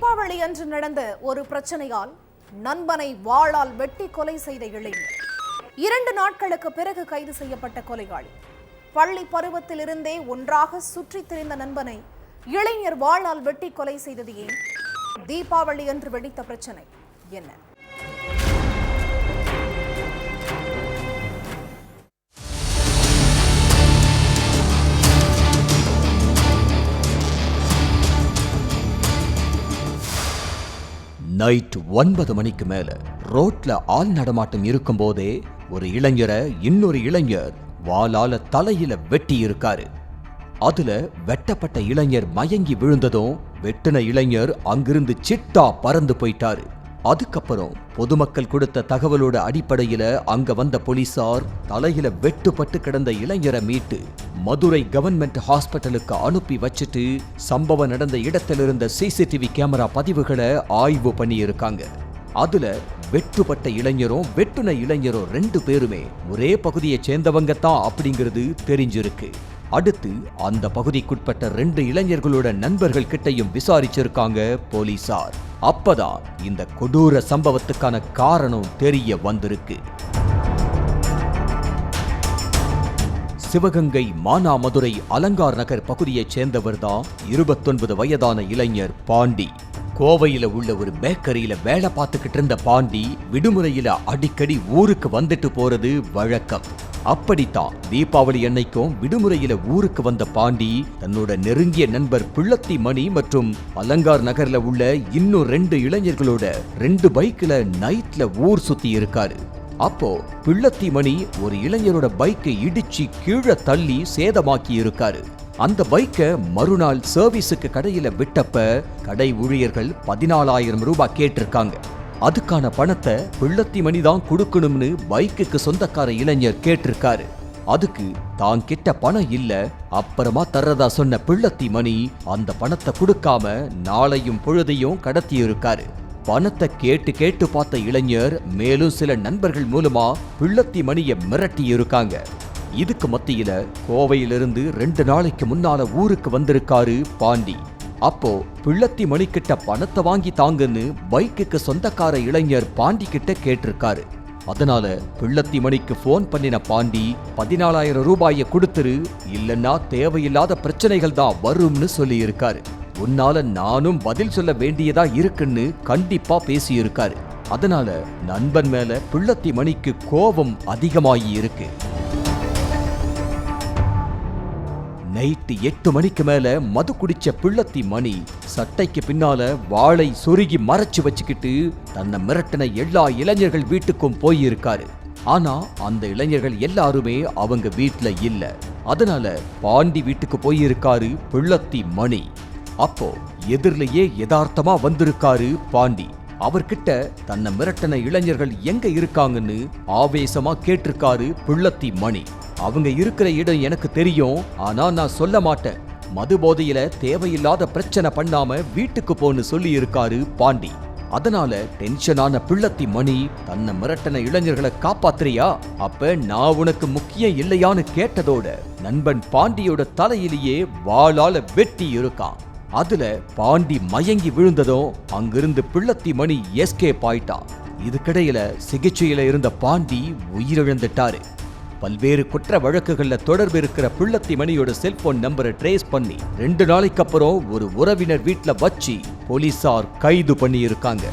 தீபாவளி அன்று நடந்த ஒரு பிரச்சனையால் நண்பனை வாளால் வெட்டி கொலை செய்த இளைஞர் 2 நாட்களுக்கு பிறகு கைது செய்யப்பட்ட கொலையாளி. பள்ளி பருவத்திலிருந்தே ஒன்றாக சுற்றித் திரிந்த நண்பனை இளைஞர் வாளால் வெட்டி கொலை செய்தது ஏன்? தீபாவளி அன்று வெடித்த பிரச்சனை என்ன? நைட் 9 மணிக்கு மேல ரோட்ல ஆள் நடமாட்டம் இருக்கும் போதே ஒரு இளைஞரை இன்னொரு இளைஞர் வாளால தலையில வெட்டி இருக்காரு. அதுல வெட்டப்பட்ட இளைஞர் மயங்கி விழுந்ததும் வெட்டின இளைஞர் அங்கிருந்து சிட்டா பறந்து போயிட்டாரு. அதுக்கப்புறம் பொதுமக்கள் கொடுத்த தகவலோட அடிப்படையில அங்க வந்த போலீசார் தலையில வெட்டுப்பட்டு கிடந்த இளைஞரை மீட்டு மதுரை கவர்மெண்ட் ஹாஸ்பிட்டலுக்கு அனுப்பி வச்சுட்டு சம்பவம் நடந்த இடத்துல இருந்த சிசிடிவி கேமரா பதிவுகளை ஆய்வு பண்ணி இருக்காங்க. அதுல வெட்டுப்பட்ட இளைஞரும் வெட்டுன இளைஞரும் 2 பேருமே ஒரே பகுதியை சேர்ந்தவங்க தான் அப்படிங்கிறது தெரிஞ்சிருக்கு. அடுத்து அந்த பகுதிக்குட்பட்ட 2 இளைஞர்களோட நண்பர்கள் கிட்டையும் விசாரிச்சிருக்காங்க போலீசார். அப்பதான் இந்த கொடூர சம்பவத்துக்கான காரணம் தெரிய வந்திருக்கு. சிவகங்கை மானாமதுரை அலங்கார் நகர் பகுதியைச் சேர்ந்தவர் தான் 29 வயதான இளைஞர் பாண்டி. கோவையில உள்ள ஒரு பேக்கரியில வேலை பார்த்துக்கிட்டு இருந்த பாண்டி விடுமுறையில அடிக்கடி ஊருக்கு வந்துட்டு போறது வழக்கம். அப்படித்தான் தீபாவளி அன்னைக்கும் விடுமுறையில ஊருக்கு வந்த பாண்டி தன்னோட நெருங்கிய நண்பர் பிள்ளத்தி மணி மற்றும் அலங்கார் நகர்ல உள்ள இன்னும் 2 இளைஞர்களோட 2 பைக்ல நைட்ல ஊர் சுத்தி இருக்காரு. அப்போ பிள்ளத்தி மணி ஒரு இளைஞரோட பைக்கை இடிச்சு கீழே தள்ளி சேதமாக்கி இருக்காரு. அந்த பைக்கை மறுநாள் சர்வீஸுக்கு கடையில விட்டப்ப கடை ஊழியர்கள் 14,000 ரூபாய் கேட்டிருக்காங்க. அதுக்கான பணத்தை பிள்ளத்தி மணி தான் கொடுக்கணும்னு பைக்குக்கு சொந்தக்கார இளைஞர் கேட்டிருக்காரு. அதுக்கு தான் கிட்ட பணம் இல்ல, அப்புறமா தர்றதா சொன்ன பிள்ளத்தி மணி அந்த பணத்தை கொடுக்காம நாளையும் பொழுதையும் கடத்தி இருக்காரு. பணத்தை கேட்டு பார்த்த இளைஞர் மேலும் சில நண்பர்கள் மூலமா பிள்ளத்தி மணியை மிரட்டி இருக்காங்க. இதுக்கு மத்தியில கோவையிலிருந்து 2 நாளைக்கு முன்னால ஊருக்கு வந்திருக்காரு பாண்டி. அப்போ பிள்ளத்தி மணிக்கிட்ட பணத்தை வாங்கி தாங்கன்னு பைக்குக்கு சொந்தக்கார இளைஞர் பாண்டி கிட்ட கேட்டிருக்காரு. அதனால பிள்ளத்தி மணிக்கு போன் பண்ணின பாண்டி 14,000 ரூபாயை கொடுத்துரு, இல்லன்னா தேவையில்லாத பிரச்சனைகள் தான் வரும்னு சொல்லி இருக்காரு. உன்னால நானும் பதில் சொல்ல வேண்டியதா இருக்குன்னு கண்டிப்பா பேசி இருக்காரு. அதனால நண்பன் மேல பிள்ளத்தி மணிக்கு கோபம் அதிகமாகி இருக்கு. நைட்டு 8 மணிக்கு மேல மது குடிச்ச பிள்ளத்தி மணி சட்டைக்கு பின்னால வாளை சொருகி மறைச்சு வச்சுக்கிட்டு தன்னை மிரட்டின எல்லா இளைஞர்கள் வீட்டுக்கும் போயிருக்காரு. ஆனா அந்த இளைஞர்கள் எல்லாருமே அவங்க வீட்டுல இல்ல. அதனால பாண்டி வீட்டுக்கு போயிருக்காரு பிள்ளத்தி மணி. அப்போ எதிரிலேயே யதார்த்தமா வந்திருக்காரு பாண்டி. அவர்கிட்ட தன்னை மிரட்டின இளைஞர்கள் எங்க இருக்காங்கன்னு ஆவேசமா கேட்டிருக்காரு பிள்ளத்தி மணி. அவங்க இருக்கிற இடம் எனக்கு தெரியும், ஆனா நான் சொல்ல மாட்டேன். மது போதையில தேவையில்லாத பிரச்சனை பண்ணாம வீட்டுக்கு போன்னு சொல்லி இருக்காரு பாண்டி. அதனால டென்ஷனான பிள்ளத்தி மணி தன்னை மிரட்டின இளைஞர்களை காப்பாத்துறியா, அப்ப நான் உனக்கு முக்கியம் இல்லையான்னு கேட்டதோட நண்பன் பாண்டியோட தலையிலேயே வாளால வெட்டி இருக்கான். அதுல பாண்டி மயங்கி விழுந்ததும் அங்கிருந்து பிள்ளத்தி மணி எஸ்கேப் ஆயிட்டான். இதுக்கிடையில சிகிச்சையில இருந்த பாண்டி உயிரிழந்துட்டாரு. பல்வேறு குற்ற வழக்குகள்ல தொடர்பு இருக்கிற பிள்ளத்தி மணியோட செல்போன் நம்பரை ட்ரேஸ் பண்ணி 2 நாளைக்கு அப்புறம் ஒரு உறவினர் வீட்டுல வச்சு போலீசார் கைது பண்ணி இருக்காங்க.